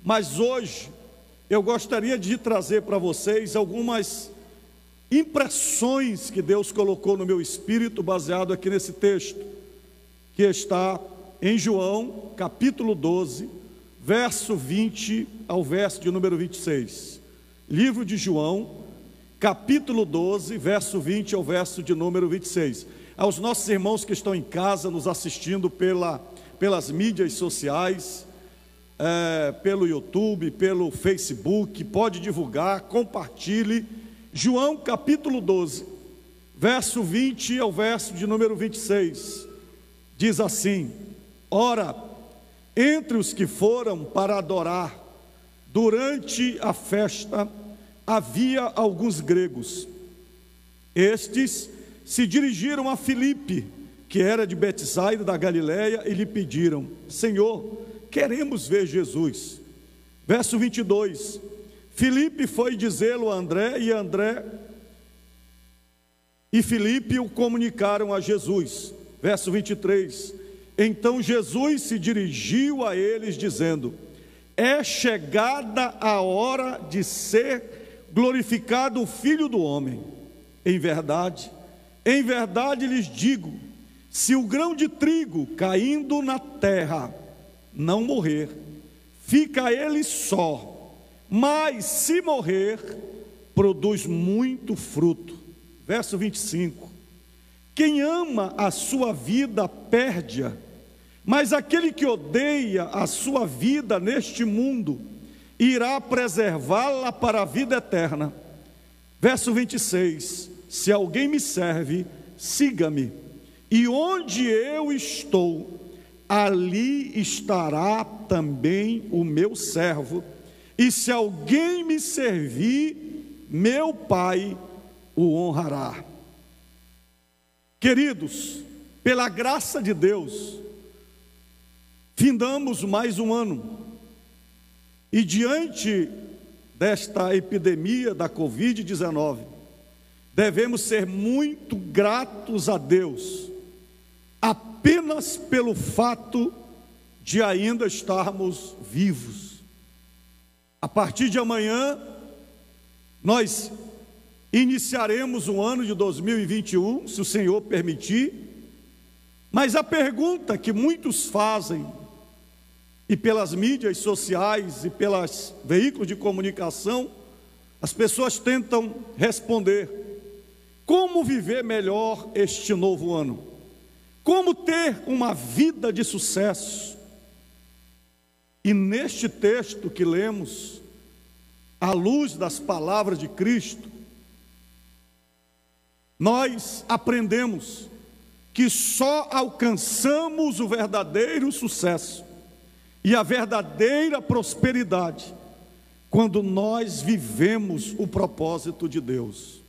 Mas hoje eu gostaria de trazer para vocês algumas impressões que Deus colocou no meu espírito, baseado aqui nesse texto, que está em João, capítulo 12, verso 20 ao verso de número 26. Livro de João, capítulo 12, verso 20 ao verso de número 26. Aos nossos irmãos que estão em casa, nos assistindo pelas mídias sociais, pelo YouTube, pelo Facebook, pode divulgar, compartilhe. João capítulo 12, verso 20 ao verso de número 26, diz assim: Ora, entre os que foram para adorar durante a festa, havia alguns gregos. Estes se dirigiram a Filipe, que era de Betsaida da Galileia, e lhe pediram: Senhor, queremos ver Jesus. Verso 22, Filipe foi dizê-lo a André, e André e Filipe o comunicaram a Jesus. Verso 23, então Jesus se dirigiu a eles dizendo: é chegada a hora de ser glorificado o Filho do Homem. Em verdade lhes digo, se o grão de trigo caindo na terra não morrer, fica ele só, mas se morrer, produz muito fruto. Verso 25, quem ama a sua vida perde-a, mas aquele que odeia a sua vida neste mundo, irá preservá-la para a vida eterna. Verso 26, se alguém me serve, siga-me, e onde eu estou, ali estará também o meu servo, e se alguém me servir, meu Pai o honrará. Queridos, pela graça de Deus, findamos mais um ano, e diante desta epidemia da Covid-19, devemos ser muito gratos a Deus, apenas pelo fato de ainda estarmos vivos. A partir de amanhã, nós iniciaremos o ano de 2021, se o Senhor permitir, mas a pergunta que muitos fazem, e pelas mídias sociais e pelos veículos de comunicação, as pessoas tentam responder: como viver melhor este novo ano? Como ter uma vida de sucesso? E neste texto que lemos, à luz das palavras de Cristo, nós aprendemos que só alcançamos o verdadeiro sucesso e a verdadeira prosperidade quando nós vivemos o propósito de Deus.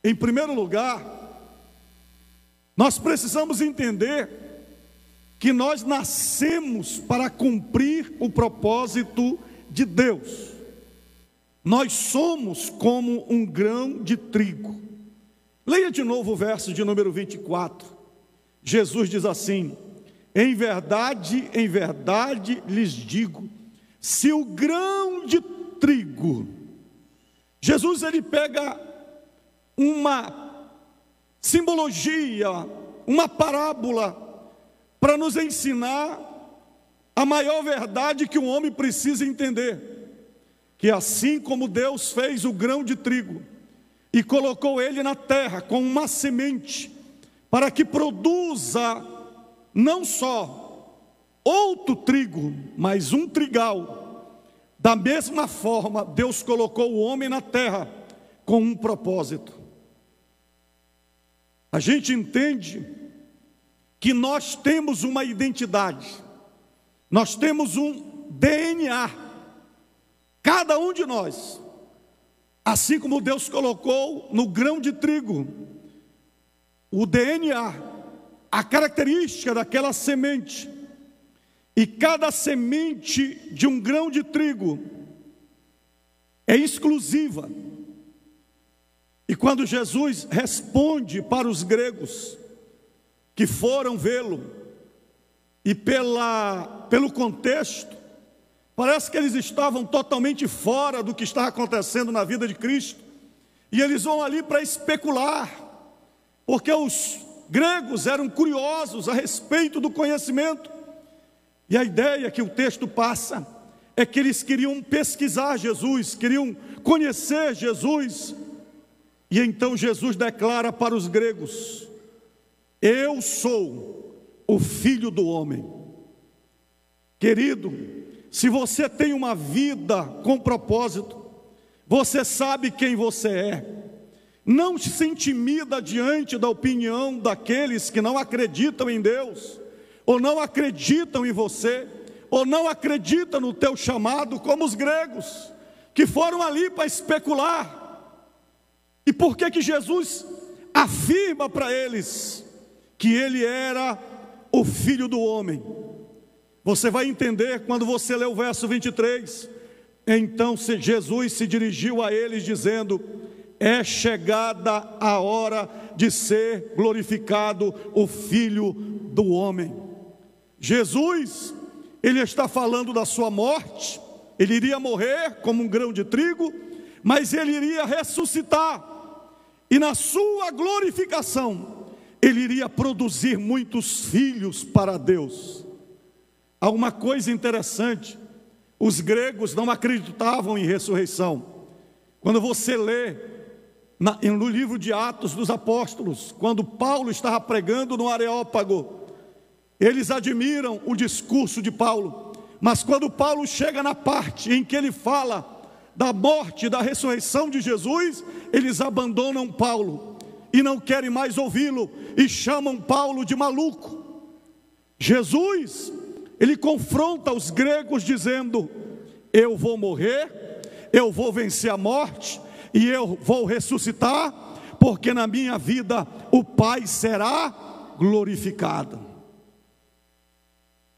Em primeiro lugar, nós precisamos entender que nós nascemos para cumprir o propósito de Deus. Nós somos como um grão de trigo. Leia de novo o verso de número 24. Jesus diz assim: em verdade lhes digo, se o grão de trigo... Jesus, ele pega uma simbologia, uma parábola, para nos ensinar a maior verdade que o homem precisa entender, que assim como Deus fez o grão de trigo e colocou ele na terra com uma semente, para que produza não só outro trigo, mas um trigal, da mesma forma Deus colocou o homem na terra com um propósito. A gente entende que nós temos uma identidade, nós temos um DNA, cada um de nós, assim como Deus colocou no grão de trigo o DNA, a característica daquela semente, e cada semente de um grão de trigo é exclusiva. E quando Jesus responde para os gregos que foram vê-lo, e pelo contexto, Parece que eles estavam totalmente fora do que estava acontecendo na vida de Cristo. E eles vão ali para especular, porque os gregos eram curiosos a respeito do conhecimento. E a ideia que o texto passa é que eles queriam pesquisar Jesus, queriam conhecer Jesus. E então Jesus declara para os gregos: eu sou o Filho do Homem. Querido, se você tem uma vida com propósito, você sabe quem você é. Não se intimida diante da opinião daqueles que não acreditam em Deus, ou não acreditam em você, ou não acreditam no teu chamado, como os gregos, que foram ali para especular. E por que Jesus afirma para eles que ele era o Filho do Homem? Você vai entender quando você ler o verso 23. Então Jesus se dirigiu a eles dizendo: é chegada a hora de ser glorificado o Filho do Homem. Jesus, ele está falando da sua morte. Ele iria morrer como um grão de trigo, mas ele iria ressuscitar, e na sua glorificação ele iria produzir muitos filhos para Deus. Há uma coisa interessante: os gregos não acreditavam em ressurreição. Quando você lê no livro de Atos dos Apóstolos, quando Paulo estava pregando no Areópago, eles admiram o discurso de Paulo, mas quando Paulo chega na parte em que ele fala da morte e da ressurreição de Jesus, eles abandonam Paulo e não querem mais ouvi-lo e chamam Paulo de maluco. Jesus, ele confronta os gregos dizendo: eu vou morrer, eu vou vencer a morte e eu vou ressuscitar, porque na minha vida o Pai será glorificado.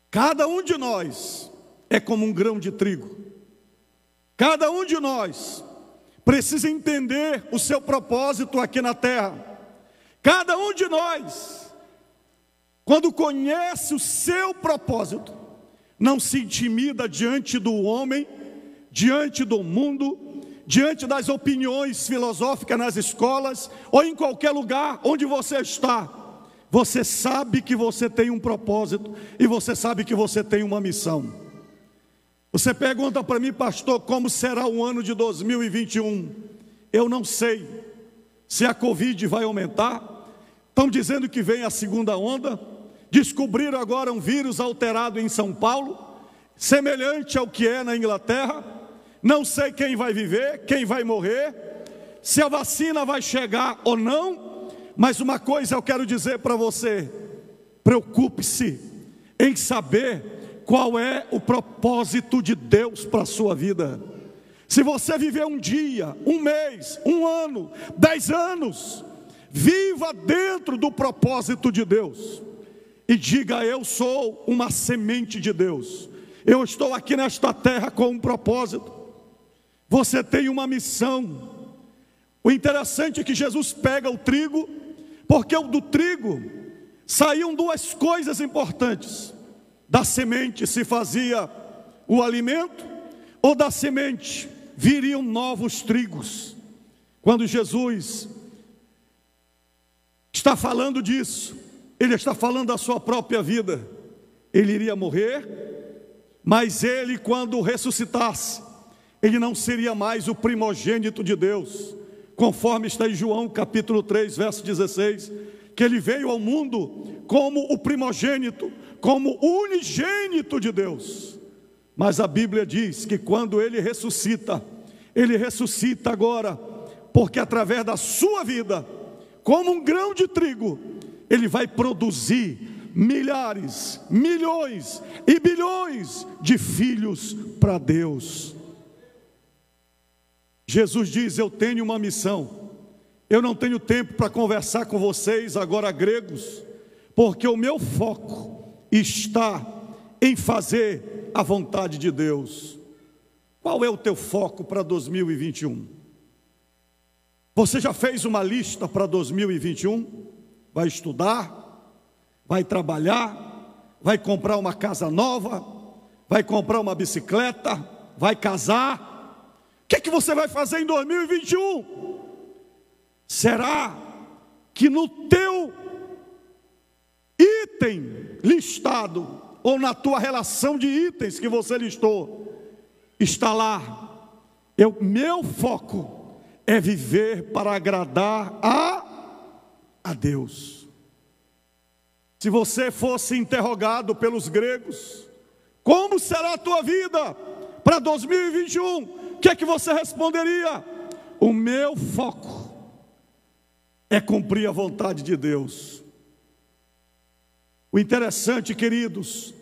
Cada um de nós é como um grão de trigo. Cada um de nós precisa entender o seu propósito aqui na terra. Cada um de nós, quando conhece o seu propósito, não se intimida diante do homem, diante do mundo, diante das opiniões filosóficas nas escolas, ou em qualquer lugar onde você está. Você sabe que você tem um propósito, e você sabe que você tem uma missão. Você pergunta para mim: pastor, como será o ano de 2021? Eu não sei se a Covid vai aumentar. Estão dizendo que vem a segunda onda. Descobriram agora um vírus alterado em São Paulo, semelhante ao que é na Inglaterra. Não sei quem vai viver, quem vai morrer, se a vacina vai chegar ou não. Mas uma coisa eu quero dizer para você: preocupe-se em saber qual é o propósito de Deus para a sua vida. Se você viver um dia, um mês, um ano, 10 anos, viva dentro do propósito de Deus e diga: eu sou uma semente de Deus, eu estou aqui nesta terra com um propósito. Você tem uma missão. O interessante é que Jesus pega o trigo, porque do trigo saíam duas coisas importantes: da semente se fazia o alimento, ou da semente viriam novos trigos. Quando Jesus está falando disso, ele está falando da sua própria vida. Ele iria morrer, mas ele, quando ressuscitasse, ele não seria mais o primogênito de Deus, conforme está em João capítulo 3, verso 16, que ele veio ao mundo como o primogênito, como o unigênito de Deus. Mas a Bíblia diz que quando ele ressuscita agora, porque através da sua vida, como um grão de trigo, ele vai produzir milhares, milhões e bilhões de filhos para Deus. Jesus diz: eu tenho uma missão. Eu não tenho tempo para conversar com vocês agora, gregos, porque o meu foco está em fazer a vontade de Deus. Qual é o teu foco para 2021? Você já fez uma lista para 2021? Vai estudar? Vai trabalhar? Vai comprar uma casa nova? vai comprar uma bicicleta, vai casar. O que é que você vai fazer em 2021? Será que no teu item listado, ou na tua relação de itens que você listou, está lá: meu foco é viver para agradar a Deus? Se você fosse interrogado pelos gregos, como será a tua vida para 2021? O que é que você responderia? O meu foco é cumprir a vontade de Deus. O interessante, queridos,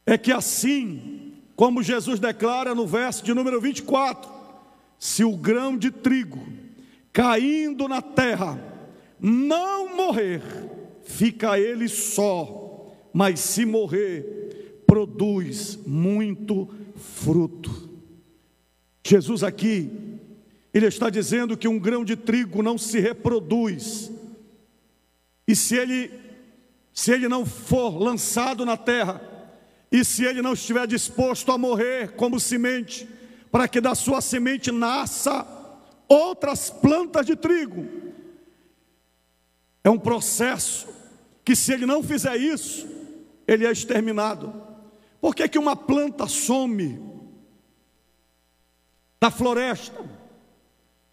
é que assim como Jesus declara no verso de número 24, se o grão de trigo caindo na terra não morrer, fica ele só, mas se morrer, produz muito fruto. Jesus aqui, ele está dizendo que um grão de trigo não se reproduz, e se ele não for lançado na terra, e se ele não estiver disposto a morrer como semente, para que da sua semente nasça outras plantas de trigo, é um processo que, se ele não fizer isso, ele é exterminado. Por que que uma planta some da floresta,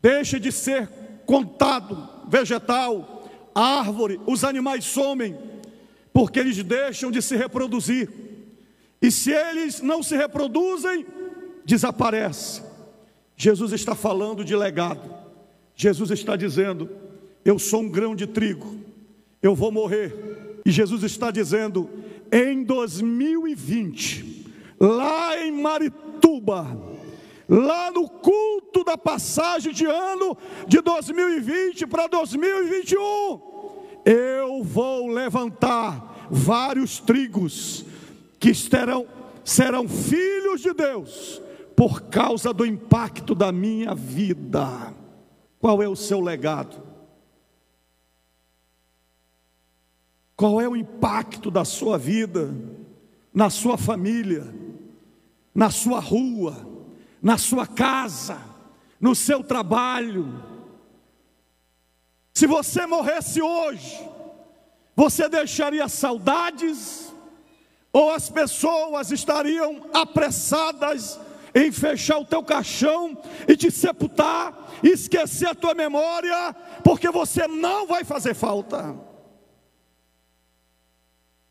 deixa de ser contado vegetal, árvore, os animais somem? Porque eles deixam de se reproduzir, e se eles não se reproduzem, desaparece. Jesus está falando de legado. Jesus está dizendo: eu sou um grão de trigo, eu vou morrer. E Jesus está dizendo: em 2020, lá em Marituba, lá no culto da passagem de ano de 2020 para 2021, eu vou levantar vários trigos que serão filhos de Deus, por causa do impacto da minha vida. Qual é o seu legado? Qual é o impacto da sua vida, na sua família, na sua rua, na sua casa, no seu trabalho? Se você morresse hoje, você deixaria saudades? Ou as pessoas estariam apressadas em fechar o teu caixão e te sepultar, e esquecer a tua memória, porque você não vai fazer falta?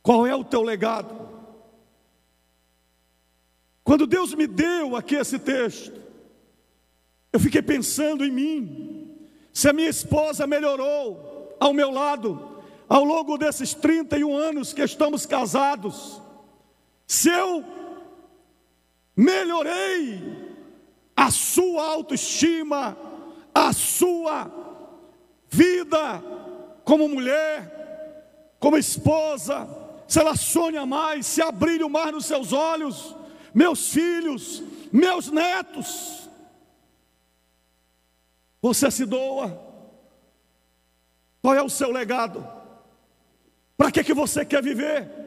Qual é o teu legado? Quando Deus me deu aqui esse texto, eu fiquei pensando em mim. Se a minha esposa melhorou ao meu lado ao longo desses 31 anos que estamos casados, se eu melhorei a sua autoestima, a sua vida como mulher, como esposa, se ela sonha mais, se há brilho mais nos seus olhos, meus filhos, meus netos, você se doa? Qual é o seu legado? Para que você quer viver?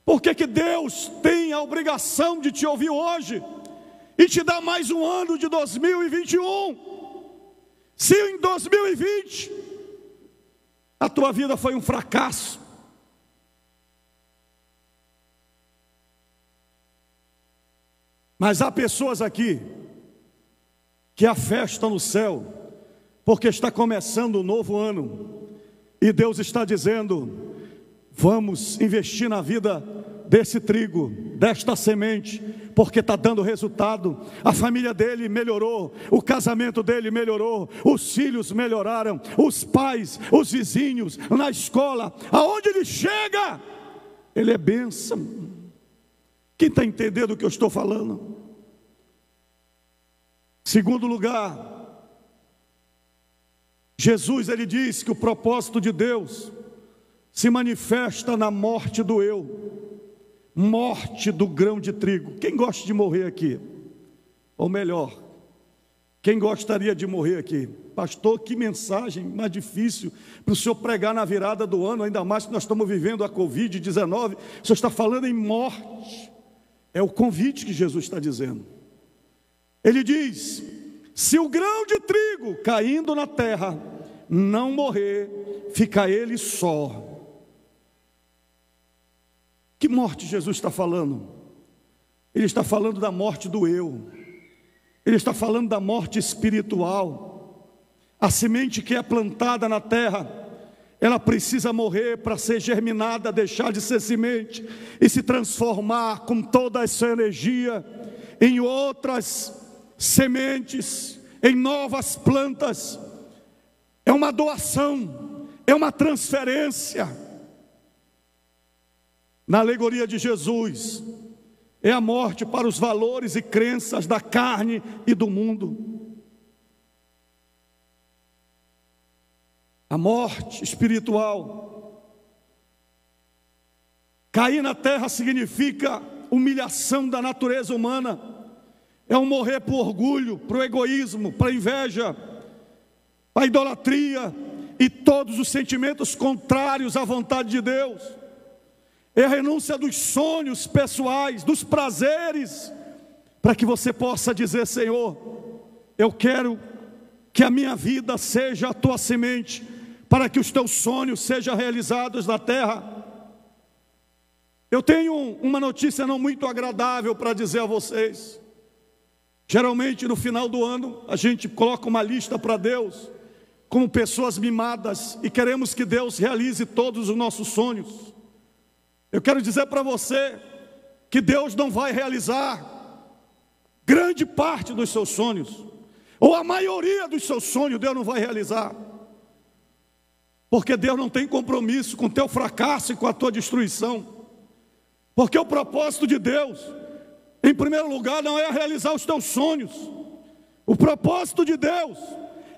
Por que Deus tem a obrigação de te ouvir hoje e te dar mais um ano de 2021? Se em 2020 a tua vida foi um fracasso, mas há pessoas aqui que há festa no céu, porque está começando um novo ano, e Deus está dizendo: vamos investir na vida desse trigo, desta semente, porque está dando resultado. A família dele melhorou, o casamento dele melhorou, os filhos melhoraram, os pais, os vizinhos, na escola, aonde ele chega, ele é bênção. Quem está entendendo o que eu estou falando? Segundo lugar, Jesus, ele diz que o propósito de Deus se manifesta na morte do eu, morte do grão de trigo. Quem gosta de morrer aqui? Ou melhor, quem gostaria de morrer aqui? Pastor, que mensagem mais difícil para o senhor pregar na virada do ano, ainda mais que nós estamos vivendo a Covid-19. O senhor está falando em morte. É o convite que Jesus está dizendo. Ele diz: se o grão de trigo caindo na terra não morrer, fica ele só. Que morte Jesus está falando? Ele está falando da morte do eu. Ele está falando da morte espiritual. A semente que é plantada na terra, ela precisa morrer para ser germinada, deixar de ser semente e se transformar com toda essa energia em outras sementes, em novas plantas. É uma doação, é uma transferência. Na alegoria de Jesus, é a morte para os valores e crenças da carne e do mundo. A morte espiritual. Cair na terra significa humilhação da natureza humana. É um morrer para o orgulho, para o egoísmo, para a inveja, para a idolatria e todos os sentimentos contrários à vontade de Deus. É a renúncia dos sonhos pessoais, dos prazeres, para que você possa dizer: Senhor, eu quero que a minha vida seja a tua semente, para que os teus sonhos sejam realizados na terra. Eu tenho uma notícia não muito agradável para dizer a vocês. Geralmente no final do ano a gente coloca uma lista para Deus, como pessoas mimadas, e queremos que Deus realize todos os nossos sonhos. Eu quero dizer para você que Deus não vai realizar grande parte dos seus sonhos, ou a maioria dos seus sonhos Deus não vai realizar, porque Deus não tem compromisso com o teu fracasso e com a tua destruição. Porque o propósito de Deus, em primeiro lugar, não é realizar os teus sonhos. O propósito de Deus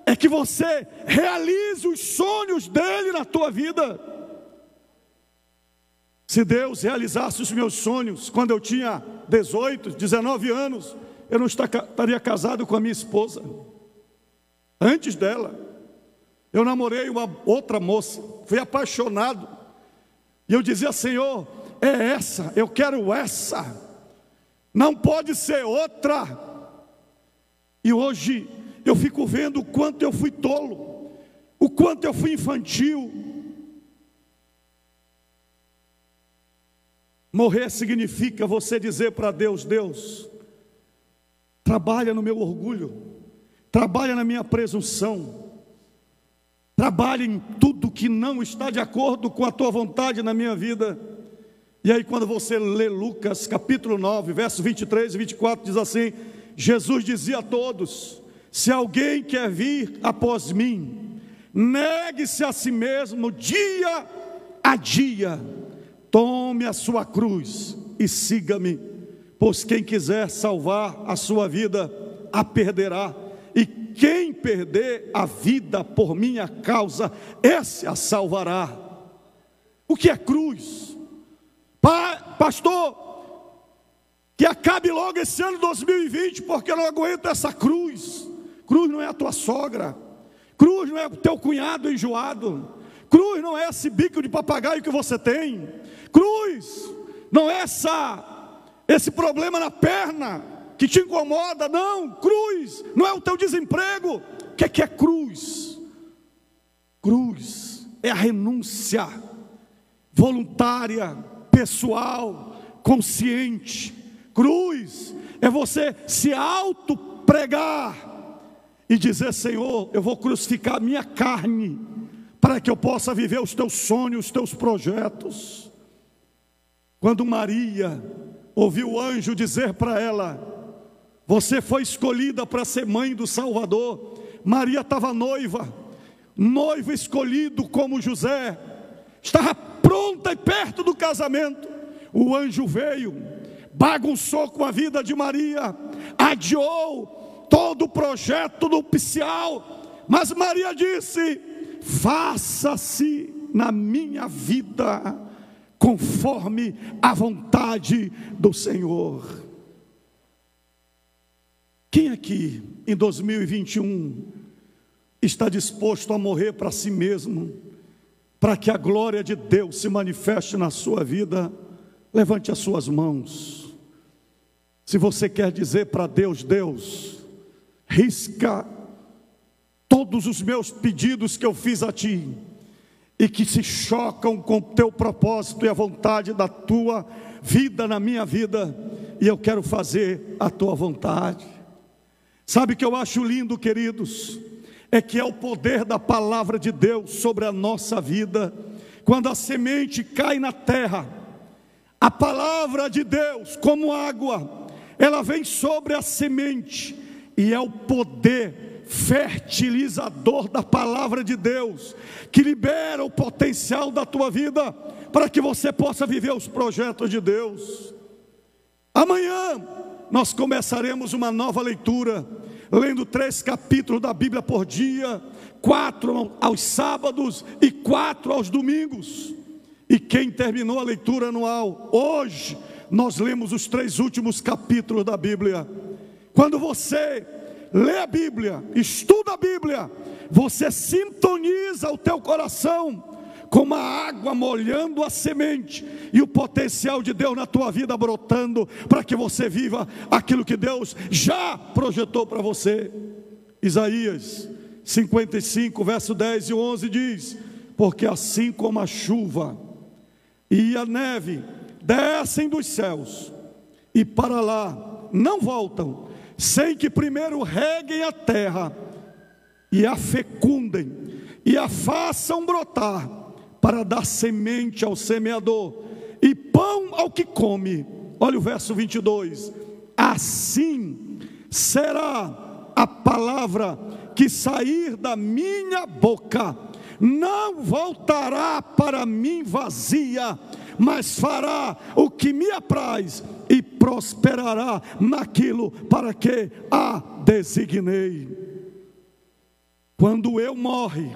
é que você realize os sonhos dele na tua vida. Se Deus realizasse os meus sonhos quando eu tinha 18, 19 anos, eu não estaria casado com a minha esposa. Antes dela, eu namorei uma outra moça, fui apaixonado, e eu dizia: Senhor, é essa, eu quero essa, não pode ser outra. E hoje eu fico vendo o quanto eu fui tolo, o quanto eu fui infantil. Morrer significa você dizer para Deus: Deus, trabalha no meu orgulho, trabalha na minha presunção, trabalha em tudo que não está de acordo com a tua vontade na minha vida. E aí quando você lê Lucas capítulo 9, versos 23 e 24, diz assim: Jesus dizia a todos: se alguém quer vir após mim, negue-se a si mesmo dia a dia, tome a sua cruz e siga-me, pois quem quiser salvar a sua vida, a perderá, e quem perder a vida por minha causa, esse a salvará. O que é cruz? Pastor, que acabe logo esse ano 2020, porque eu não aguento essa cruz. Cruz não é a tua sogra, cruz não é o teu cunhado enjoado, cruz não é esse bico de papagaio que você tem, cruz não é esse problema na perna que te incomoda, não. Cruz não é o teu desemprego. O que é cruz? Cruz é a renúncia voluntária, pessoal, consciente. Cruz é você se auto-pregar e dizer: Senhor, eu vou crucificar a minha carne, para que eu possa viver os teus sonhos, os teus projetos. Quando Maria ouviu o anjo dizer para ela: você foi escolhida para ser mãe do Salvador. Maria estava noivo escolhido como José, estava pronta e perto do casamento. O anjo veio, bagunçou com a vida de Maria, adiou todo o projeto nupcial, mas Maria disse: faça-se na minha vida conforme a vontade do Senhor. Quem aqui em 2021 está disposto a morrer para si mesmo, para que a glória de Deus se manifeste na sua vida? Levante as suas mãos. Se você quer dizer para Deus: Deus, risca todos os meus pedidos que eu fiz a Ti, e que se chocam com o Teu propósito e a vontade da Tua vida na minha vida, e eu quero fazer a Tua vontade. Sabe o que eu acho lindo, queridos? É que é o poder da palavra de Deus sobre a nossa vida. Quando a semente cai na terra, a palavra de Deus, como água, ela vem sobre a semente, e é o poder fertilizador da palavra de Deus, que libera o potencial da tua vida, para que você possa viver os projetos de Deus. Amanhã nós começaremos uma nova leitura, lendo 3 capítulos da Bíblia por dia, 4 aos sábados e 4 aos domingos. E quem terminou a leitura anual, hoje nós lemos os 3 últimos capítulos da Bíblia. Quando você lê a Bíblia, estuda a Bíblia, você sintoniza o teu coração com uma água molhando a semente, e o potencial de Deus na tua vida brotando, para que você viva aquilo que Deus já projetou para você. Isaías 55, verso 10 e 11 diz: porque assim como a chuva e a neve descem dos céus, e para lá não voltam, sem que primeiro reguem a terra, e a fecundem, e a façam brotar, para dar semente ao semeador, e pão ao que come. Olha o verso 22, assim será a palavra que sair da minha boca, não voltará para mim vazia, mas fará o que me apraz, e prosperará naquilo para que a designei. Quando eu morre,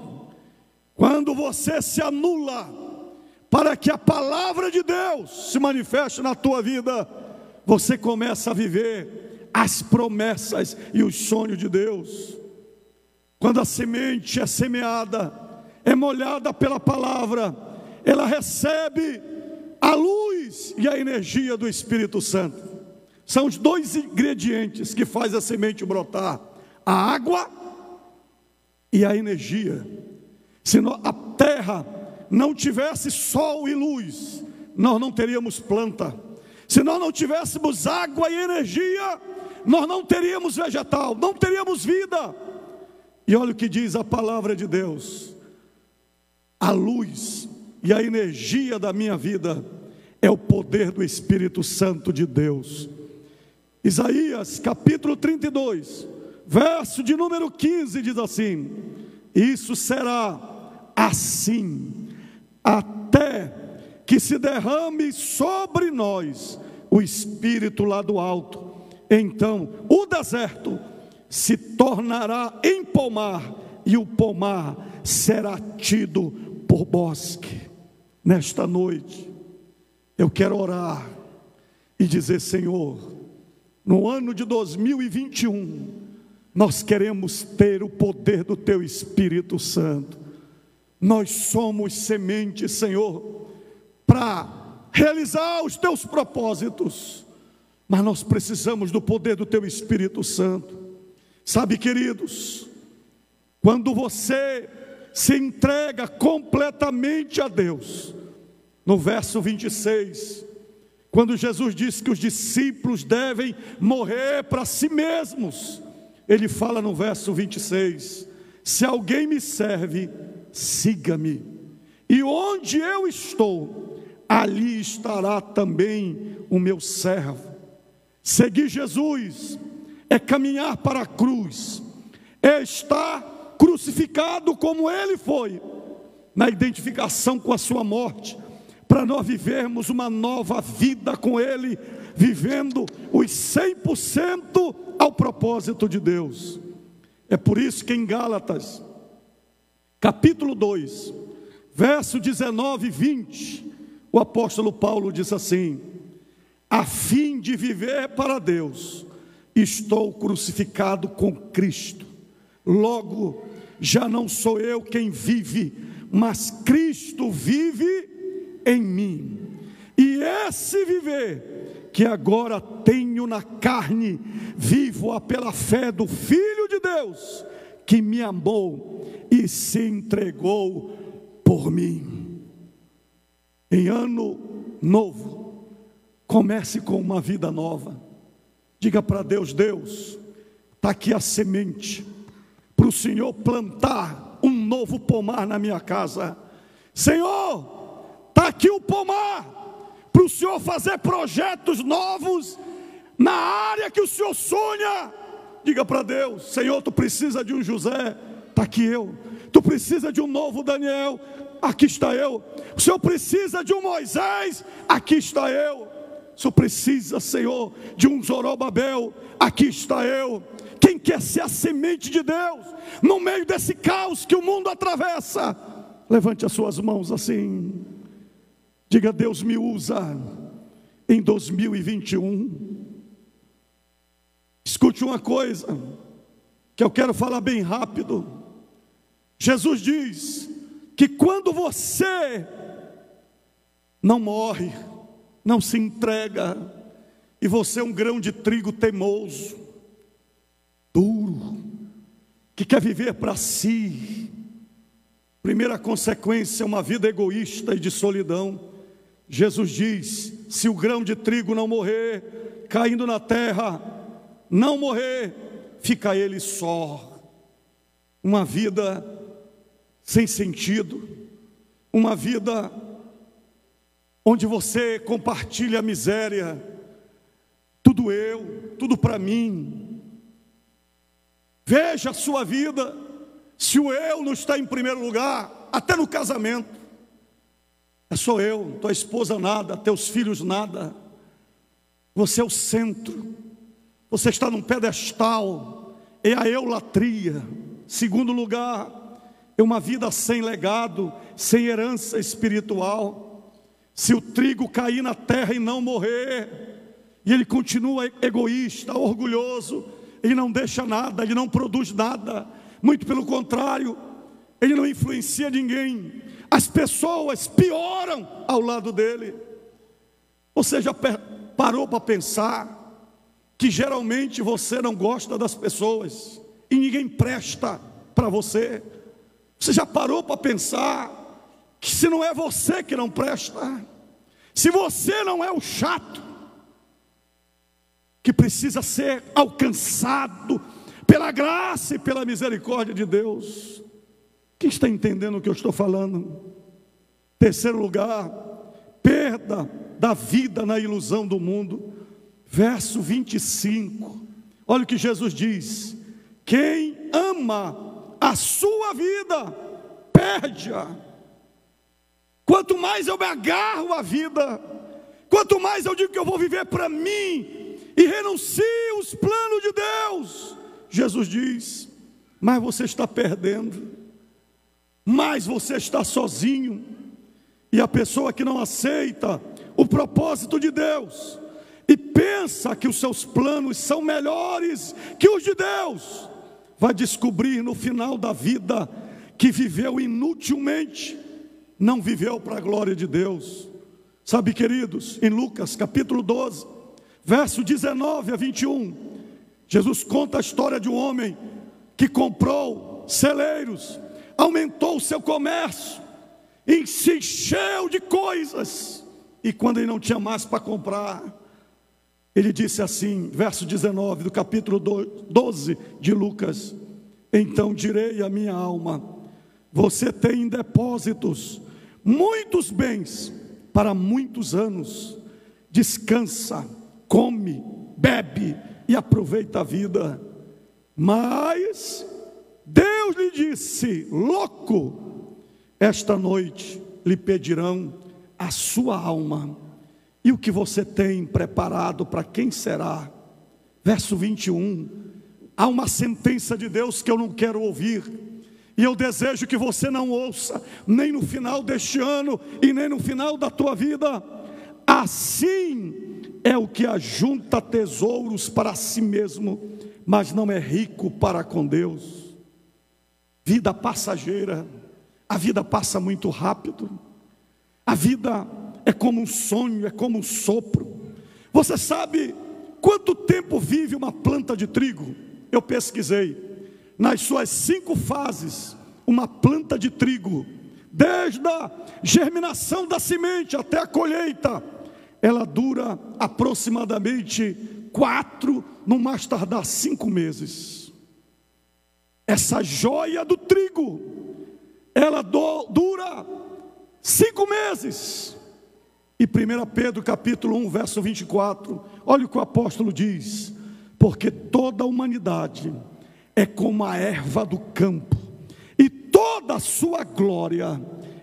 quando você se anula, para que a palavra de Deus se manifeste na tua vida, você começa a viver as promessas e os sonhos de Deus. Quando a semente é semeada, é molhada pela palavra, ela recebe a luz e a energia do Espírito Santo. São os 2 ingredientes que faz a semente brotar: a água e a energia. Se a terra não tivesse sol e luz, nós não teríamos planta. Se nós não tivéssemos água e energia, nós não teríamos vegetal, não teríamos vida. E olha o que diz a palavra de Deus: a luz e a energia da minha vida é o poder do Espírito Santo de Deus. Isaías capítulo 32, verso de número 15 diz assim: isso será assim, até que se derrame sobre nós o Espírito lá do alto. Então o deserto se tornará em pomar, e o pomar será tido por bosque. Nesta noite eu quero orar e dizer: Senhor, no ano de 2021, nós queremos ter o poder do Teu Espírito Santo. Nós somos sementes, Senhor, para realizar os Teus propósitos, mas nós precisamos do poder do Teu Espírito Santo. Sabe, queridos, quando você se entrega completamente a Deus, no verso 26, quando Jesus disse que os discípulos devem morrer para si mesmos, Ele fala no verso 26, se alguém me serve, siga-me, e onde eu estou, ali estará também o meu servo. Seguir Jesus é caminhar para a cruz, é estar crucificado como Ele foi, na identificação com a sua morte, para nós vivermos uma nova vida com Ele, vivendo os 100% ao propósito de Deus. É por isso que em Gálatas capítulo 2, verso 19 e 20, o apóstolo Paulo diz assim: a fim de viver para Deus, estou crucificado com Cristo, logo já não sou eu quem vive, mas Cristo vive em mim, e esse viver que agora tenho na carne, vivo-a pela fé do Filho de Deus, que me amou e se entregou por mim. Em ano novo, comece com uma vida nova. Diga para Deus: Deus, está aqui a semente para o Senhor plantar um novo pomar na minha casa. Senhor, está aqui o pomar para o Senhor fazer projetos novos na área que o Senhor sonha. Diga para Deus: Senhor, tu precisa de um José, está aqui eu. Tu precisa de um novo Daniel, aqui está eu. O Senhor precisa de um Moisés, aqui está eu. O Senhor precisa, Senhor, de um Zorobabel, aqui está eu. Quem quer ser a semente de Deus no meio desse caos que o mundo atravessa? Levante as suas mãos assim. Diga: Deus me usa em 2021. Escute uma coisa que eu quero falar bem rápido. Jesus diz que quando você não morre, não se entrega, e você é um grão de trigo teimoso, duro, que quer viver para si, primeira consequência é uma vida egoísta e de solidão. Jesus diz: se o grão de trigo não morrer, caindo na terra, não morrer, fica ele só. Uma vida sem sentido, uma vida onde você compartilha a miséria, tudo eu, tudo para mim. Veja a sua vida, se o eu não está em primeiro lugar, até no casamento, é só eu, tua esposa nada, teus filhos nada, você é o centro, você está num pedestal, é a eulatria. Segundo lugar, é uma vida sem legado, sem herança espiritual. Se o trigo cair na terra e não morrer, e ele continua egoísta, orgulhoso, ele não deixa nada, ele não produz nada, muito pelo contrário, ele não influencia ninguém, as pessoas pioram ao lado dele. Você já parou para pensar que geralmente você não gosta das pessoas e ninguém presta para você? Você já parou para pensar que se não é você que não presta, se você não é o chato, que precisa ser alcançado pela graça e pela misericórdia de Deus? Quem está entendendo o que eu estou falando? Terceiro lugar, perda da vida na ilusão do mundo. Verso 25, olha o que Jesus diz: quem ama a sua vida, perde-a. Quanto mais eu me agarro à vida, quanto mais eu digo que eu vou viver para mim e renuncio os planos de Deus, Jesus diz, mais você está perdendo, mais você está sozinho. E a pessoa que não aceita o propósito de Deus e pensa que os seus planos são melhores que os de Deus, vai descobrir no final da vida que viveu inutilmente, não viveu para a glória de Deus. Sabe, queridos, em Lucas capítulo 12, verso 19 a 21, Jesus conta a história de um homem que comprou celeiros, aumentou o seu comércio, e se encheu de coisas, e quando ele não tinha mais para comprar, ele disse assim, verso 19 do capítulo 12 de Lucas: então direi à minha alma, você tem em depósitos muitos bens para muitos anos, descansa, come, bebe e aproveita a vida. Mas Deus lhe disse: louco, esta noite lhe pedirão a sua alma, e o que você tem preparado para quem será? Verso 21, há uma sentença de Deus que eu não quero ouvir, e eu desejo que você não ouça, nem no final deste ano, e nem no final da tua vida. Assim é o que ajunta tesouros para si mesmo, mas não é rico para com Deus. Vida passageira, a vida passa muito rápido, a vida é como um sonho, é como um sopro. Você sabe quanto tempo vive uma planta de trigo? Eu pesquisei. Nas suas 5 fases, uma planta de trigo, desde a germinação da semente até a colheita, ela dura aproximadamente 4, no mais tardar 5 meses. Essa joia do trigo, ela dura 5 meses. E 1 Pedro capítulo 1, verso 24, olha o que o apóstolo diz: porque toda a humanidade é como a erva do campo, e toda a sua glória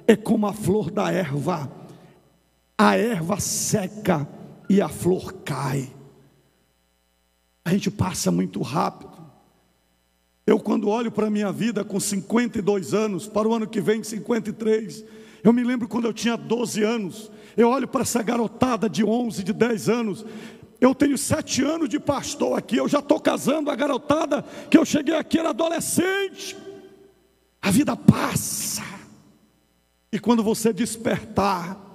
é como a flor da erva. A erva seca e a flor cai. A gente passa muito rápido. Eu, quando olho para a minha vida com 52 anos, para o ano que vem 53, eu me lembro quando eu tinha 12 anos, eu olho para essa garotada de 11, de 10 anos, eu tenho 7 anos de pastor aqui, eu já estou casando, a garotada que eu cheguei aqui era adolescente. A vida passa, e quando você despertar,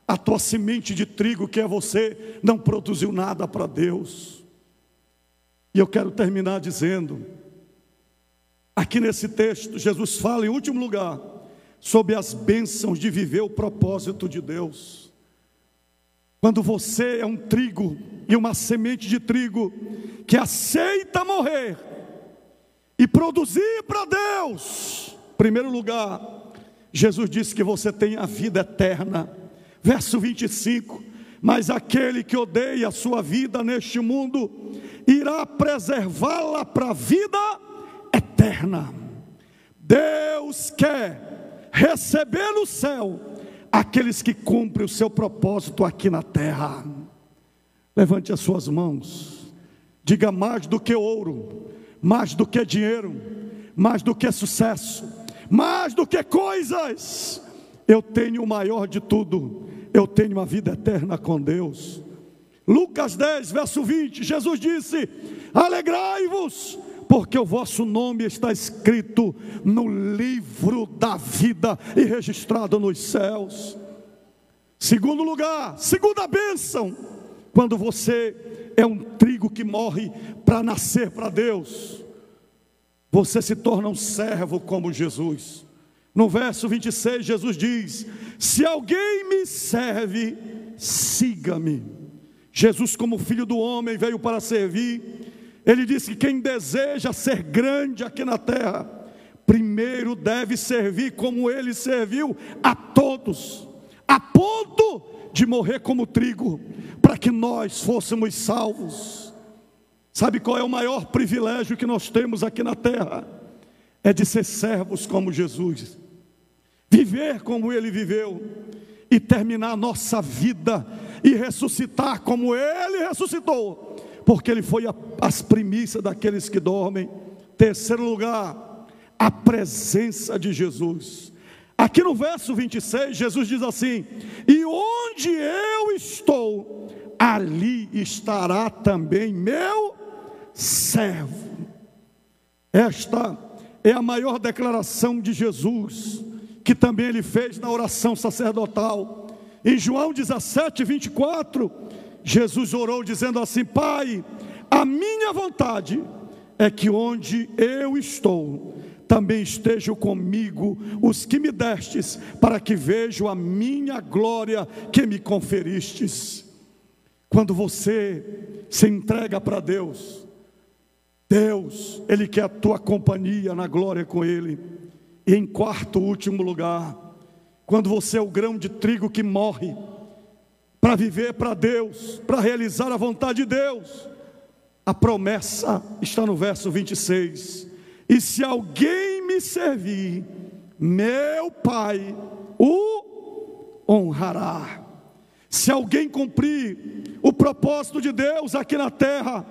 a tua semente de trigo que é você, não produziu nada para Deus. E eu quero terminar dizendo, aqui nesse texto, Jesus fala em último lugar, sobre as bênçãos de viver o propósito de Deus. Quando você é um trigo, e uma semente de trigo, que aceita morrer, e produzir para Deus, em primeiro lugar, Jesus disse que você tem a vida eterna. Verso 25, mas aquele que odeia a sua vida neste mundo, irá preservá-la para a vida eterna. Deus quer receber no céu aqueles que cumprem o seu propósito aqui na terra. Levante as suas mãos, diga: mais do que ouro, mais do que dinheiro, mais do que sucesso, mais do que coisas, eu tenho o maior de tudo, eu tenho uma vida eterna com Deus. Lucas 10, verso 20, Jesus disse: alegrai-vos, porque o vosso nome está escrito no livro da vida e registrado nos céus. Segundo lugar, segunda bênção, quando você é um trigo que morre para nascer para Deus, você se torna um servo como Jesus. No verso 26, Jesus diz: se alguém me serve, siga-me. Jesus, como filho do homem, veio para servir. Ele disse que quem deseja ser grande aqui na terra, primeiro deve servir como ele serviu a todos, a ponto de morrer como trigo, para que nós fôssemos salvos. Sabe qual é o maior privilégio que nós temos aqui na terra? É de ser servos como Jesus, viver como ele viveu, e terminar a nossa vida, e ressuscitar como ele ressuscitou, porque ele foi as primícias daqueles que dormem. Terceiro lugar, a presença de Jesus. Aqui no verso 26, Jesus diz assim: e onde eu estou, ali estará também meu servo. Esta é a maior declaração de Jesus, que também ele fez na oração sacerdotal. Em João 17, 24, Jesus orou dizendo assim: Pai, a minha vontade é que onde eu estou, também estejam comigo os que me destes, para que vejam a minha glória que me conferistes. Quando você se entrega para Deus, Deus, Ele quer a tua companhia na glória com Ele. E em quarto, último lugar, quando você é o grão de trigo que morre para viver para Deus, para realizar a vontade de Deus, a promessa está no verso 26: e se alguém me servir, meu Pai o honrará. Se alguém cumprir o propósito de Deus aqui na terra,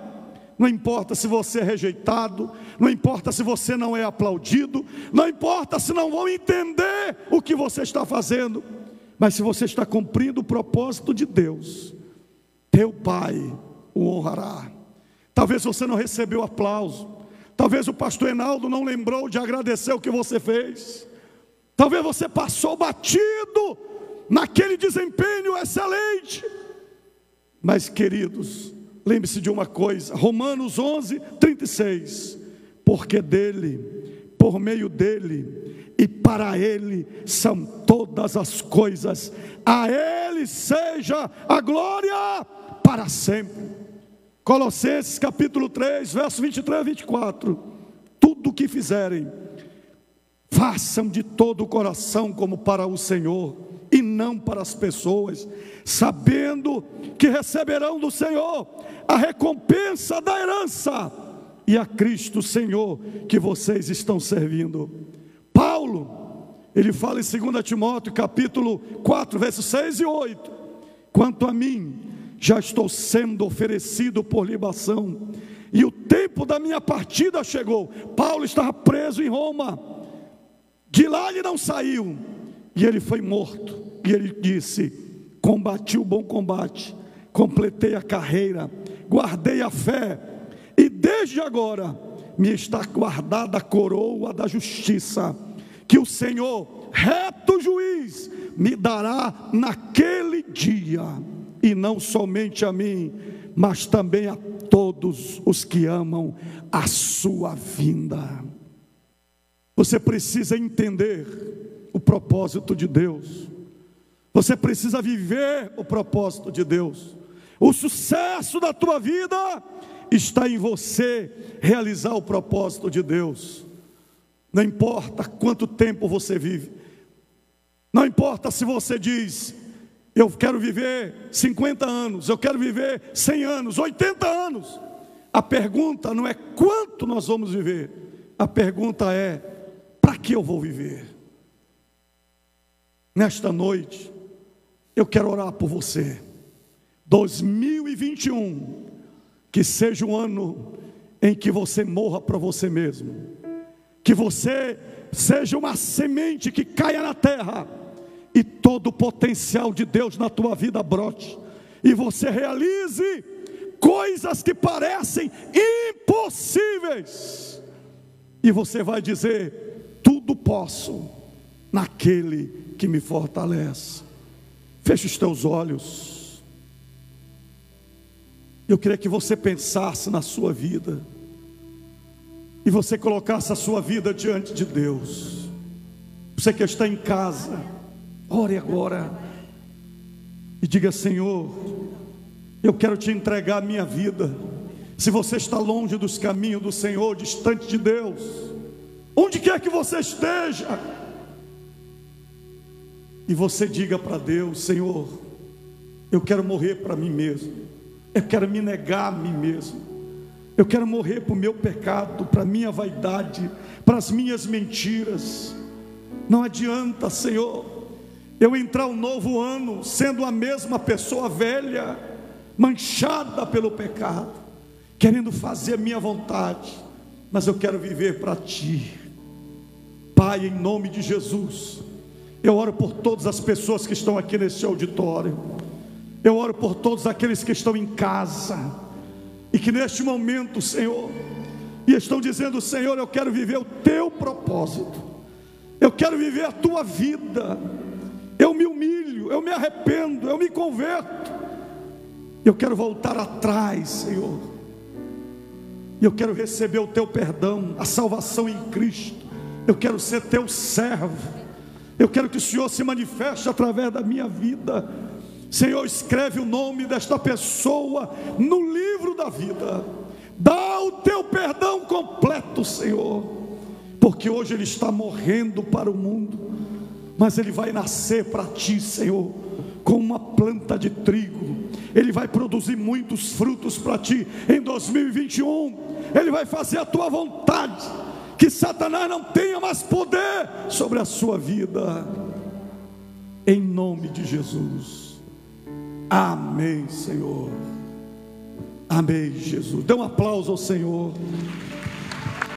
não importa se você é rejeitado, não importa se você não é aplaudido, não importa se não vão entender o que você está fazendo, mas se você está cumprindo o propósito de Deus, teu Pai o honrará. Talvez você não recebeu aplauso, talvez o pastor Enaldo não lembrou de agradecer o que você fez, talvez você passou batido naquele desempenho excelente, Mas, queridos, lembre-se de uma coisa, Romanos 11:36, porque dele, por meio dele e para ele são todas as coisas, a ele seja a glória para sempre. Colossenses capítulo 3, verso 23 a 24, tudo o que fizerem, façam de todo o coração como para o Senhor, e não para as pessoas, sabendo que receberão do Senhor a recompensa da herança, e a Cristo Senhor que vocês estão servindo. Paulo, ele fala em 2 Timóteo capítulo 4, versos 6 e 8, quanto a mim, já estou sendo oferecido por libação, e o tempo da minha partida chegou. Paulo estava preso em Roma, de lá ele não saiu, e ele foi morto, e ele disse: combati o bom combate, completei a carreira, guardei a fé, e desde agora me está guardada a coroa da justiça, que o Senhor, reto juiz, me dará naquele dia, e não somente a mim, mas também a todos os que amam a sua vinda. Você precisa entender o propósito de Deus, você precisa viver o propósito de Deus. O sucesso da tua vida está em você realizar o propósito de Deus. Não importa quanto tempo você vive, não importa se você diz: eu quero viver 50 anos, eu quero viver 100 anos, 80 anos. A pergunta não é quanto nós vamos viver, a pergunta é: para que eu vou viver? Nesta noite, eu quero orar por você. 2021, que seja um ano em que você morra para você mesmo, que você seja uma semente que caia na terra, e todo o potencial de Deus na tua vida brote, e você realize coisas que parecem impossíveis, e você vai dizer: tudo posso naquele que me fortalece. Feche os teus olhos. Eu queria que você pensasse na sua vida, e você colocasse a sua vida diante de Deus. Você que está em casa, ore agora e diga: Senhor, eu quero te entregar a minha vida. Se você está longe dos caminhos do Senhor, distante de Deus, onde quer que você esteja, e você diga para Deus: Senhor, eu quero morrer para mim mesmo, eu quero me negar a mim mesmo, eu quero morrer para o meu pecado, para a minha vaidade, para as minhas mentiras. Não adianta, Senhor, eu entrar um novo ano sendo a mesma pessoa velha, manchada pelo pecado, querendo fazer a minha vontade, mas eu quero viver para Ti. Pai, em nome de Jesus, eu oro por todas as pessoas que estão aqui nesse auditório, eu oro por todos aqueles que estão em casa, e que neste momento, Senhor, e estão dizendo: Senhor, eu quero viver o Teu propósito, eu quero viver a Tua vida. Eu me humilho, eu me arrependo, eu me converto, eu quero voltar atrás, Senhor, e eu quero receber o Teu perdão, a salvação em Cristo. Eu quero ser Teu servo, eu quero que o Senhor se manifeste através da minha vida. Senhor, escreve o nome desta pessoa no livro da vida, dá o Teu perdão completo, Senhor, porque hoje ele está morrendo para o mundo, mas ele vai nascer para Ti, Senhor, como uma planta de trigo. Ele vai produzir muitos frutos para Ti em 2021. Ele vai fazer a Tua vontade, que Satanás não tenha mais poder sobre a sua vida, em nome de Jesus. Amém, Senhor. Amém, Jesus. Dê um aplauso ao Senhor.